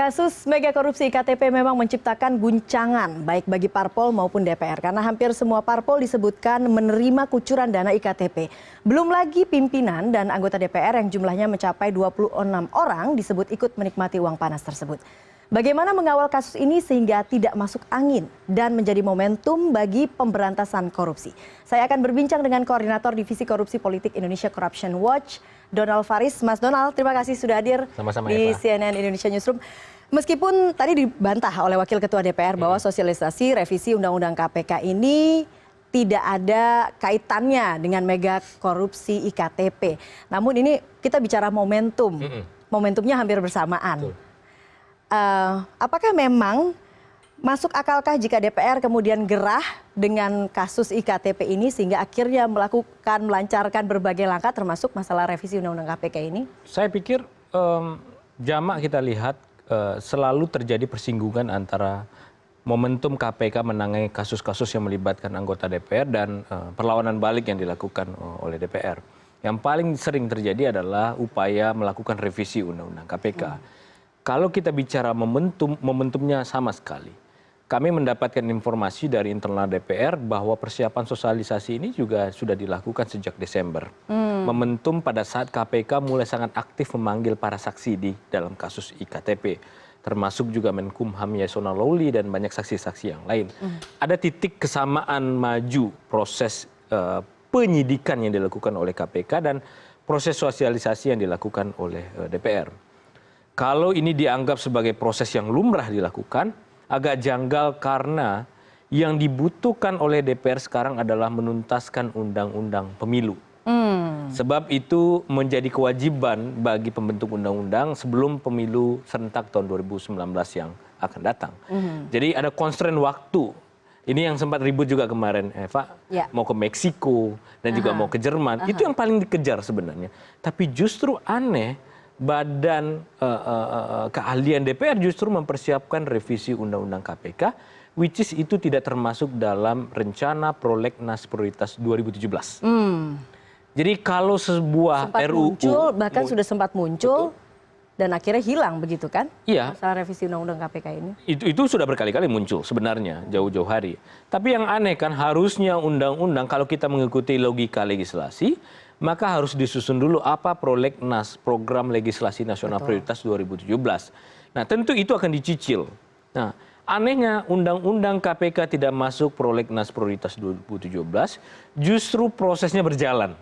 Kasus mega korupsi IKTP memang menciptakan guncangan baik bagi parpol maupun DPR karena hampir semua parpol disebutkan menerima kucuran dana IKTP. Belum lagi pimpinan dan anggota DPR yang jumlahnya mencapai 26 orang disebut ikut menikmati uang panas tersebut. Bagaimana mengawal kasus ini sehingga tidak masuk angin dan menjadi momentum bagi pemberantasan korupsi? Saya akan berbincang dengan Koordinator Divisi Korupsi Politik Indonesia Corruption Watch, Donald Faris. Mas Donald, terima kasih sudah hadir di CNN Indonesia Newsroom. Meskipun tadi dibantah oleh Wakil Ketua DPR bahwa sosialisasi revisi Undang-Undang KPK ini tidak ada kaitannya dengan mega korupsi IKTP. Namun ini kita bicara momentum, momentumnya hampir bersamaan. Apakah memang masuk akalkah jika DPR kemudian gerah dengan kasus IKTP ini sehingga akhirnya melancarkan berbagai langkah termasuk masalah revisi Undang-Undang KPK ini? Saya pikir jamak kita lihat selalu terjadi persinggungan antara momentum KPK menangani kasus-kasus yang melibatkan anggota DPR dan perlawanan balik yang dilakukan oleh DPR. Yang paling sering terjadi adalah upaya melakukan revisi Undang-Undang KPK. Kalau kita bicara momentumnya sama sekali. Kami mendapatkan informasi dari internal DPR bahwa persiapan sosialisasi ini juga sudah dilakukan sejak Desember. Momentum pada saat KPK mulai sangat aktif memanggil para saksi di dalam kasus IKTP. Termasuk juga Menkumham Yasona Lawli dan banyak saksi-saksi yang lain. Ada titik kesamaan maju proses penyidikan yang dilakukan oleh KPK dan proses sosialisasi yang dilakukan oleh DPR. Kalau ini dianggap sebagai proses yang lumrah dilakukan, agak janggal karena yang dibutuhkan oleh DPR sekarang adalah menuntaskan undang-undang pemilu. Sebab itu menjadi kewajiban bagi pembentuk undang-undang sebelum pemilu serentak tahun 2019 yang akan datang. Jadi ada constraint waktu. Ini yang sempat ribut juga kemarin, Eva, mau ke Meksiko dan juga mau ke Jerman. Itu yang paling dikejar sebenarnya. Tapi justru aneh, Badan Keahlian DPR justru mempersiapkan revisi Undang-Undang KPK, which is itu tidak termasuk dalam rencana prolegnas prioritas 2017. Jadi kalau sebuah RUU muncul, bahkan sudah sempat muncul, dan akhirnya hilang begitu kan? Iya. Masalah revisi Undang-Undang KPK ini. Itu sudah berkali-kali muncul sebenarnya jauh-jauh hari. Tapi yang aneh kan harusnya undang-undang kalau kita mengikuti logika legislasi, maka harus disusun dulu apa prolegnas, program legislasi nasional prioritas 2017. Nah tentu itu akan dicicil. Nah anehnya undang-undang KPK tidak masuk prolegnas prioritas 2017, justru prosesnya berjalan.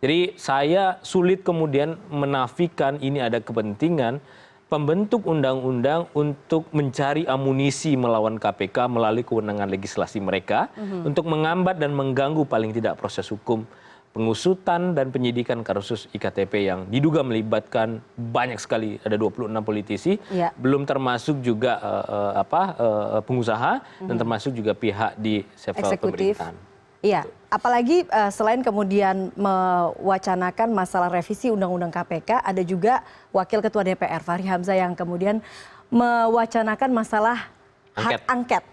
Jadi saya sulit kemudian menafikan ini ada kepentingan pembentuk undang-undang untuk mencari amunisi melawan KPK melalui kewenangan legislasi mereka untuk menghambat dan mengganggu paling tidak proses hukum pengusutan dan penyidikan kasus IKTP yang diduga melibatkan banyak sekali, ada 26 politisi, belum termasuk juga pengusaha dan termasuk juga pihak di sektor pemerintahan. Iya, apalagi selain kemudian mewacanakan masalah revisi Undang-Undang KPK, ada juga Wakil Ketua DPR Fahri Hamzah yang kemudian mewacanakan masalah hak angket.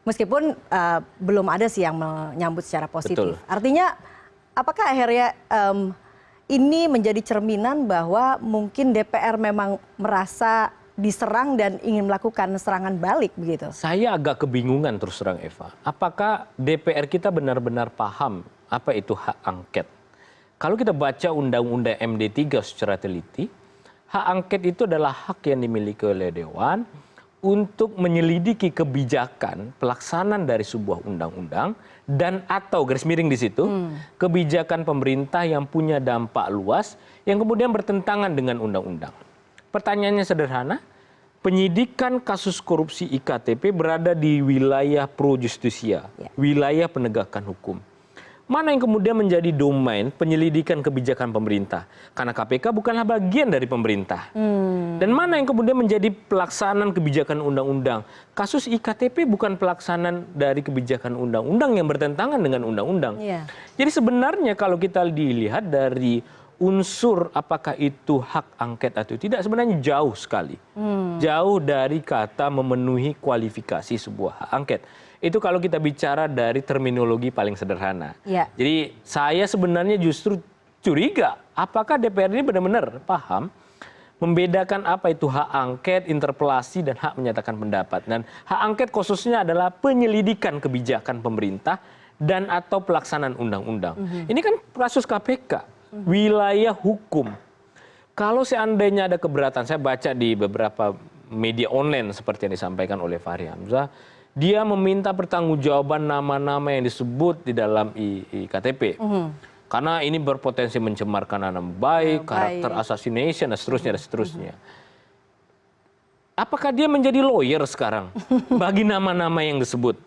Meskipun belum ada sih yang menyambut secara positif. Artinya apakah akhirnya ini menjadi cerminan bahwa mungkin DPR memang merasa diserang dan ingin melakukan serangan balik begitu? Saya agak kebingungan terus terang Eva. Apakah DPR kita benar-benar paham apa itu hak angket? Kalau kita baca Undang-Undang MD3 secara teliti, hak angket itu adalah hak yang dimiliki oleh Dewan untuk menyelidiki kebijakan pelaksanaan dari sebuah undang-undang dan atau garis miring di situ kebijakan pemerintah yang punya dampak luas yang kemudian bertentangan dengan undang-undang. Pertanyaannya sederhana, penyidikan kasus korupsi IKTP berada di wilayah pro justisia, wilayah penegakan hukum. Mana yang kemudian menjadi domain penyelidikan kebijakan pemerintah? Karena KPK bukanlah bagian dari pemerintah. Dan mana yang kemudian menjadi pelaksanaan kebijakan undang-undang? Kasus IKTP bukan pelaksanaan dari kebijakan undang-undang yang bertentangan dengan undang-undang. Jadi sebenarnya kalau kita dilihat dari unsur apakah itu hak angket atau tidak sebenarnya jauh sekali. Jauh dari kata memenuhi kualifikasi sebuah hak angket. Itu kalau kita bicara dari terminologi paling sederhana. Jadi saya sebenarnya justru curiga apakah DPR ini benar-benar paham membedakan apa itu hak angket, interpelasi, dan hak menyatakan pendapat. Dan hak angket khususnya adalah penyelidikan kebijakan pemerintah dan atau pelaksanaan undang-undang. Ini kan kasus KPK, wilayah hukum. Kalau seandainya ada keberatan, saya baca di beberapa media online seperti yang disampaikan oleh Fahri Hamzah, dia meminta pertanggungjawaban nama-nama yang disebut di dalam IKTP. Karena ini berpotensi mencemarkan nama baik, karakter assassination, dan seterusnya, dan seterusnya. Apakah dia menjadi lawyer sekarang bagi nama-nama yang disebut?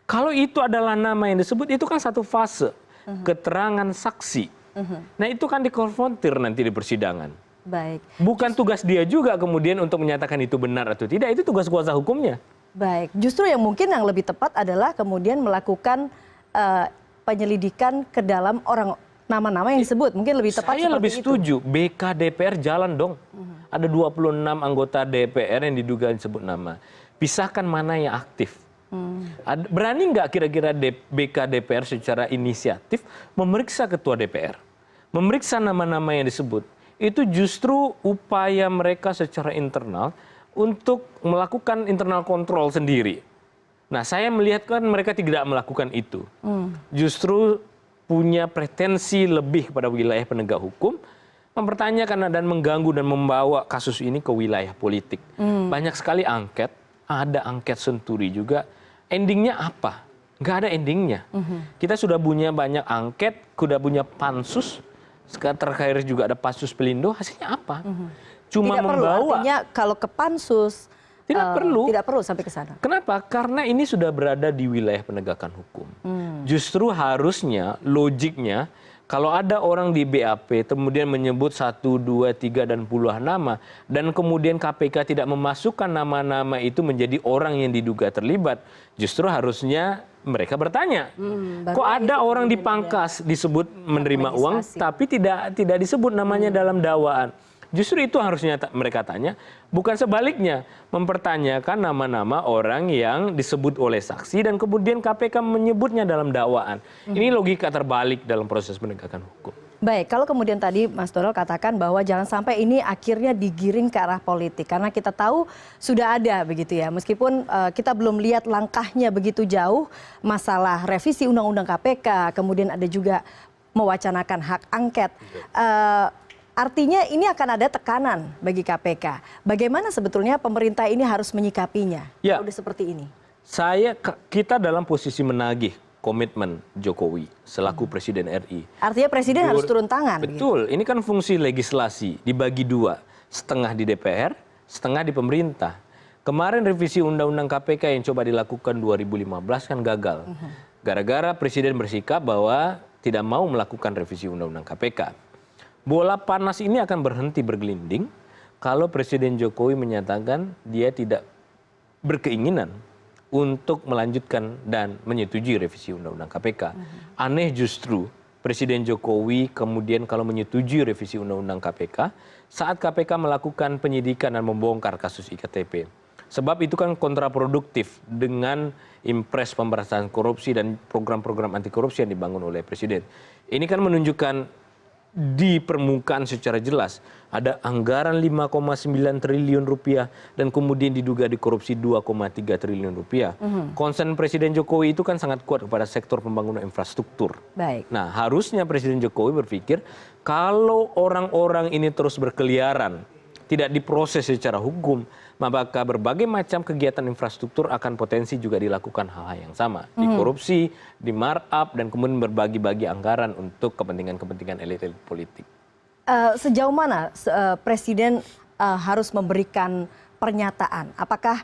Kalau itu adalah nama yang disebut, itu kan satu fase keterangan saksi. Nah itu kan dikonfrontir nanti di persidangan. Baik. Bukan tugas dia juga kemudian untuk menyatakan itu benar atau tidak, itu tugas kuasa hukumnya. Baik, justru yang mungkin yang lebih tepat adalah kemudian melakukan penyelidikan ke dalam nama-nama yang disebut. Mungkin lebih tepat Saya lebih itu. setuju, BK DPR jalan dong. Ada 26 anggota DPR yang diduga disebut nama. Pisahkan mana yang aktif. Berani nggak kira-kira BK DPR secara inisiatif memeriksa ketua DPR? Memeriksa nama-nama yang disebut. Itu justru upaya mereka secara internal untuk melakukan internal kontrol sendiri. Nah, saya melihat kan mereka tidak melakukan itu. Justru punya pretensi lebih kepada wilayah penegak hukum, mempertanyakan dan mengganggu dan membawa kasus ini ke wilayah politik. Banyak sekali angket, ada angket senturi juga. Endingnya apa? Nggak ada endingnya. Kita sudah punya banyak angket, sudah punya pansus, sekarang terakhir juga ada pansus Pelindo, hasilnya apa? Cuma tidak membawa. perlu, artinya kalau ke pansus, tidak perlu sampai ke sana. Kenapa? Karena ini sudah berada di wilayah penegakan hukum. Justru harusnya, logiknya, kalau ada orang di BAP kemudian menyebut 1, 2, 3, dan puluhan nama, dan kemudian KPK tidak memasukkan nama-nama itu menjadi orang yang diduga terlibat, justru harusnya mereka bertanya, kok ada orang dipangkas disebut menerima uang, tapi tidak disebut namanya dalam dakwaan. Justru itu harusnya mereka tanya, bukan sebaliknya mempertanyakan nama-nama orang yang disebut oleh saksi dan kemudian KPK menyebutnya dalam dakwaan. Ini logika terbalik dalam proses penegakan hukum. Baik, kalau kemudian tadi Mas Donald katakan bahwa jangan sampai ini akhirnya digiring ke arah politik. Karena kita tahu sudah ada begitu ya, meskipun kita belum lihat langkahnya begitu jauh, masalah revisi Undang-Undang KPK, kemudian ada juga mewacanakan hak angket. Artinya ini akan ada tekanan bagi KPK. Bagaimana sebetulnya pemerintah ini harus menyikapinya? Ya, udah seperti ini. Kita dalam posisi menagih komitmen Jokowi selaku Presiden RI. Artinya Presiden harus turun tangan. Betul, ini kan fungsi legislasi dibagi dua, setengah di DPR, setengah di pemerintah. Kemarin revisi Undang-Undang KPK yang coba dilakukan 2015 kan gagal. Gara-gara Presiden bersikap bahwa tidak mau melakukan revisi Undang-Undang KPK. Bola panas ini akan berhenti bergelinding kalau Presiden Jokowi menyatakan dia tidak berkeinginan untuk melanjutkan dan menyetujui revisi Undang-Undang KPK. Aneh justru Presiden Jokowi kemudian kalau menyetujui revisi Undang-Undang KPK saat KPK melakukan penyidikan dan membongkar kasus IKTP. Sebab itu kan kontraproduktif dengan impres pemberantasan korupsi dan program-program anti korupsi yang dibangun oleh Presiden. Ini kan menunjukkan di permukaan secara jelas ada anggaran 5,9 triliun rupiah dan kemudian diduga dikorupsi 2,3 triliun rupiah. Concern Presiden Jokowi itu kan sangat kuat kepada sektor pembangunan infrastruktur. Baik. Nah, harusnya Presiden Jokowi berpikir kalau orang-orang ini terus berkeliaran, tidak diproses secara hukum, maka berbagai macam kegiatan infrastruktur akan potensi juga dilakukan hal-hal yang sama. Dikorupsi, di markup, dan kemudian berbagi-bagi anggaran untuk kepentingan-kepentingan elit-elit politik. Sejauh mana Presiden harus memberikan pernyataan? Apakah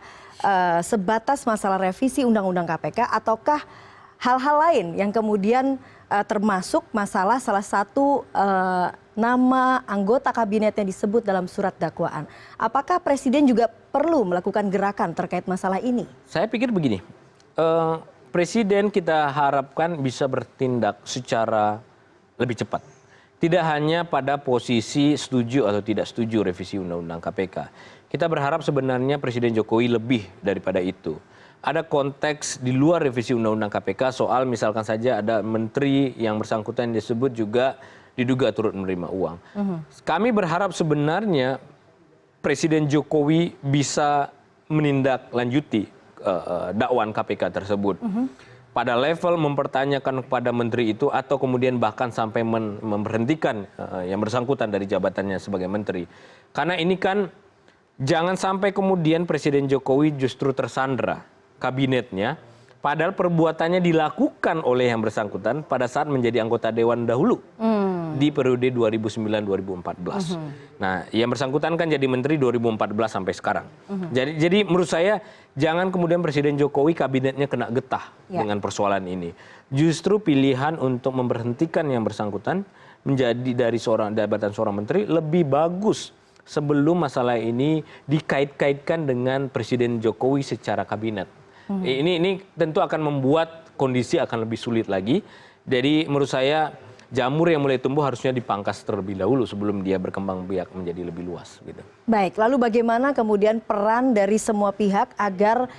sebatas masalah revisi Undang-Undang KPK ataukah hal-hal lain yang kemudian termasuk masalah salah satu nama anggota kabinet yang disebut dalam surat dakwaan. Apakah Presiden juga perlu melakukan gerakan terkait masalah ini? Saya pikir begini, Presiden kita harapkan bisa bertindak secara lebih cepat. Tidak hanya pada posisi setuju atau tidak setuju revisi Undang-Undang KPK. Kita berharap sebenarnya Presiden Jokowi lebih daripada itu. Ada konteks di luar revisi Undang-Undang KPK soal misalkan saja ada menteri yang bersangkutan disebut juga diduga turut menerima uang. Kami berharap sebenarnya Presiden Jokowi bisa menindaklanjuti dakwaan KPK tersebut. Pada level mempertanyakan kepada menteri itu atau kemudian bahkan sampai memberhentikan yang bersangkutan dari jabatannya sebagai menteri. Karena ini kan jangan sampai kemudian Presiden Jokowi justru tersandra kabinetnya, padahal perbuatannya dilakukan oleh yang bersangkutan pada saat menjadi anggota Dewan dahulu di periode 2009-2014. Nah, yang bersangkutan kan jadi menteri 2014 sampai sekarang. Jadi menurut saya jangan kemudian Presiden Jokowi kabinetnya kena getah dengan persoalan ini. Justru pilihan untuk memberhentikan yang bersangkutan menjadi dari jabatan seorang menteri lebih bagus sebelum masalah ini dikait-kaitkan dengan Presiden Jokowi secara kabinet. Ini tentu akan membuat kondisi akan lebih sulit lagi. Jadi menurut saya jamur yang mulai tumbuh harusnya dipangkas terlebih dahulu sebelum dia berkembang biak menjadi lebih luas. Gitu. Baik, lalu bagaimana kemudian peran dari semua pihak agar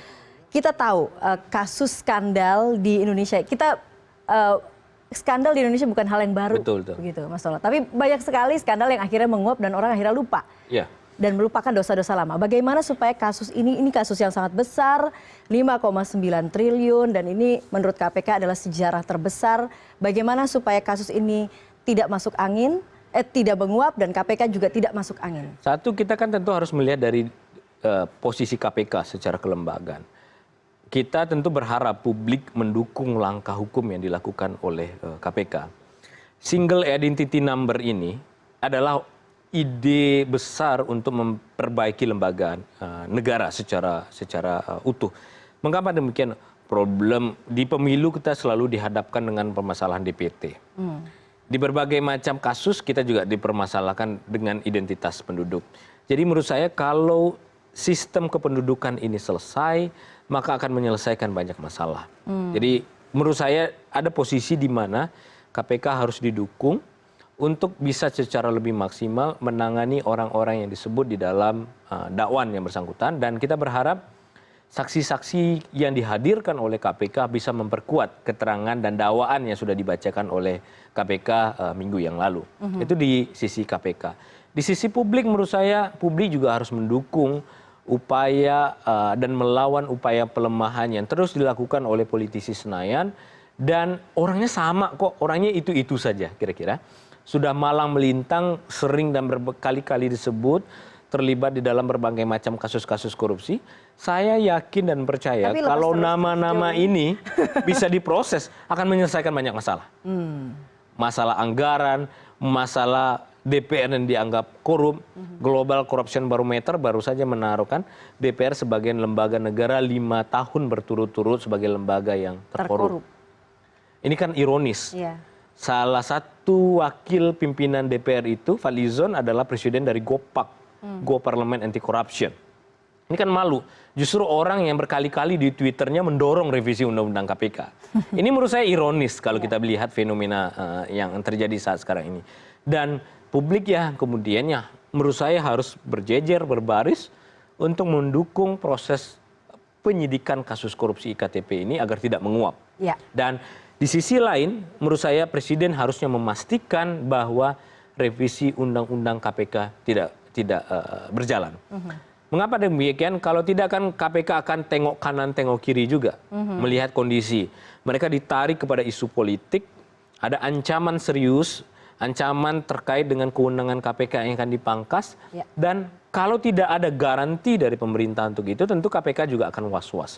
kita tahu kasus skandal di Indonesia, skandal di Indonesia bukan hal yang baru, betul. Begitu, Mas Tola. Tapi banyak sekali skandal yang akhirnya menguap dan orang akhirnya lupa. Ya. Dan melupakan dosa-dosa lama. Bagaimana supaya kasus ini kasus yang sangat besar, 5,9 triliun, dan ini menurut KPK adalah sejarah terbesar. Bagaimana supaya kasus ini tidak masuk angin, tidak menguap, dan KPK juga tidak masuk angin? Satu, kita kan tentu harus melihat dari posisi KPK secara kelembagaan. Kita tentu berharap publik mendukung langkah hukum yang dilakukan oleh KPK. Single identity number ini adalah ide besar untuk memperbaiki lembaga negara secara utuh. Mengapa demikian? Problem di pemilu kita selalu dihadapkan dengan permasalahan DPT. Di berbagai macam kasus kita juga dipermasalahkan dengan identitas penduduk. Jadi menurut saya kalau sistem kependudukan ini selesai, maka akan menyelesaikan banyak masalah. Jadi menurut saya ada posisi di mana KPK harus didukung untuk bisa secara lebih maksimal menangani orang-orang yang disebut di dalam dakwaan yang bersangkutan. Dan kita berharap saksi-saksi yang dihadirkan oleh KPK bisa memperkuat keterangan dan dakwaan yang sudah dibacakan oleh KPK minggu yang lalu. Itu di sisi KPK. Di sisi publik menurut saya publik juga harus mendukung upaya dan melawan upaya pelemahan yang terus dilakukan oleh politisi Senayan. Dan orangnya sama kok, orangnya itu-itu saja kira-kira. Sudah malang melintang, sering dan berkali-kali disebut terlibat di dalam berbagai macam kasus-kasus korupsi. Saya yakin dan percaya kalau nama-nama ini bisa diproses akan menyelesaikan banyak masalah. Masalah anggaran, masalah DPR yang dianggap korup, Global Corruption Barometer baru saja menaruhkan DPR sebagai lembaga negara 5 tahun berturut-turut sebagai lembaga yang terkorup. Ini kan ironis. Salah satu wakil pimpinan DPR itu, Fadlizon, adalah presiden dari GOPAK, Go Parliament Anti Corruption. Ini kan malu. Justru orang yang berkali-kali di Twitternya mendorong revisi Undang-Undang KPK. Ini menurut saya ironis kalau kita melihat fenomena yang terjadi saat sekarang ini. Dan publik ya kemudian ya menurut saya harus berjejer, berbaris untuk mendukung proses penyidikan kasus korupsi IKTP ini agar tidak menguap. Dan di sisi lain, menurut saya Presiden harusnya memastikan bahwa revisi Undang-Undang KPK tidak berjalan. Mengapa demikian? Kalau tidak kan KPK akan tengok kanan, tengok kiri juga, melihat kondisi. Mereka ditarik kepada isu politik, ada ancaman serius, ancaman terkait dengan kewenangan KPK yang akan dipangkas, dan kalau tidak ada garansi dari pemerintah untuk itu, tentu KPK juga akan was-was.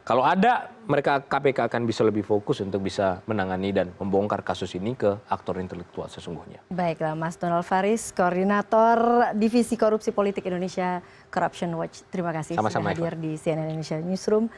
Kalau ada, mereka KPK akan bisa lebih fokus untuk bisa menangani dan membongkar kasus ini ke aktor intelektual sesungguhnya. Baiklah, Mas Donald Faris, Koordinator Divisi Korupsi Politik Indonesia Corruption Watch. Terima kasih sudah hadir di CNN Indonesia Newsroom.